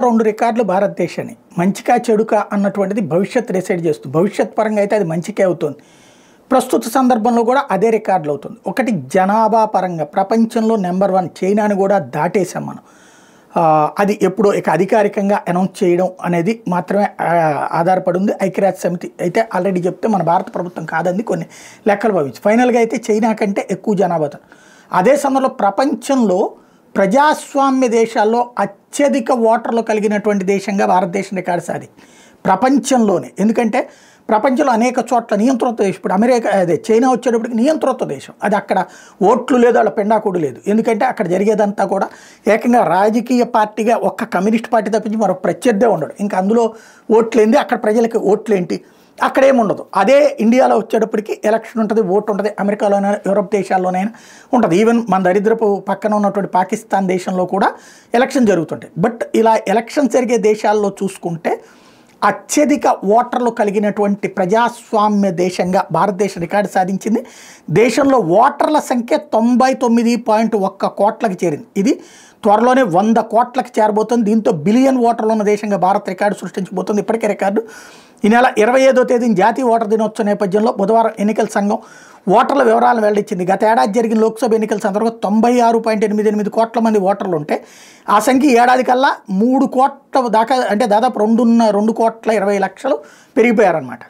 2 రికార్డులు భారతదేశాన్ని మంచికా చెడుకా అన్నటువంటిది భవిష్యత్ డిసైడ్ చేస్తుంది. భవిష్యత్ పరంగా అయితే అది మంచికే అవుతుంది. ప్రస్తుత సందర్భంలో కూడా అదే రికార్డులు అవుతుంది. ఒకటి జనాభా పరంగా ప్రపంచంలో నెంబర్ 1 చైనాని కూడా దాటేసాం మనం. అది ఎప్పుడో ఇక అధికారికంగా అనౌన్స్ చేయడం అనేది మాత్రమే ఆధారపడి ఉంది. ఐక్యరాజ్య సమితి అయితే ఆల్రెడీ చెప్తే మన భారత ప్రభుత్వం కాదంది కొన్ని లెక్కలు భావించి ఫైనల్గా అయితే చైనా కంటే ఎక్కువ జనాభాతో. అదే సమయంలో ప్రపంచంలో ప్రజాస్వామ్య దేశాల్లో అత్యధిక ఓటర్లు కలిగినటువంటి దేశంగా భారతదేశం రికార్డు సాధించింది ప్రపంచంలోనే. ఎందుకంటే ప్రపంచంలో అనేక చోట్ల నియంత్రిత దేశం, ఇప్పుడు అమెరికా అదే చైనా వచ్చేటప్పటికి నియంత్రిత దేశం, అది అక్కడ ఓట్లు లేదు, వాళ్ళ పెండాకుడు లేదు. ఎందుకంటే అక్కడ జరిగేదంతా కూడా ఏకంగా రాజకీయ పార్టీగా ఒక్క కమ్యూనిస్ట్ పార్టీ తప్పించి మరొక ప్రత్యర్థే ఉండడు. ఇంకా అందులో ఓట్లేంది, అక్కడ ప్రజలకి ఓట్లేంటి, అక్కడేముండదు. అదే ఇండియాలో వచ్చేటప్పటికి ఎలక్షన్ ఉంటుంది, ఓటు ఉంటుంది. అమెరికాలోనైనా యూరోప్ దేశాల్లోనైనా ఉంటుంది. ఈవెన్ మన దరిద్రపు పక్కన ఉన్నటువంటి పాకిస్తాన్ దేశంలో కూడా ఎలక్షన్ జరుగుతుంటాయి. బట్ ఇలా ఎలక్షన్ జరిగే దేశాల్లో చూసుకుంటే అత్యధిక ఓటర్లు కలిగినటువంటి ప్రజాస్వామ్య దేశంగా భారతదేశం రికార్డు సాధించింది. దేశంలో ఓటర్ల సంఖ్య 99.1 కోట్లకు చేరింది. ఇది త్వరలోనే 100 కోట్లకు చేరబోతుంది. దీంతో బిలియన్ ఓటర్లు ఉన్న దేశంగా భారత్ రికార్డు సృష్టించబోతుంది. ఇప్పటికే రికార్డు ఈ నెల 25వ తేదీన జాతీయ ఓటర్ దినోత్సవ నేపథ్యంలో బుధవారం ఎన్నికల సంఘం ఓటర్ల వివరాలను వెల్లడించింది. గత ఏడాది జరిగిన లోక్సభ ఎన్నికల సందర్భంగా 96.88 కోట్ల మంది ఓటర్లు ఉంటే ఆ సంఖ్య ఏడాది కల్లా 3 కోట్ల దాకా, అంటే దాదాపు 2 కోట్ల 20 లక్షలు పెరిగిపోయారన్నమాట.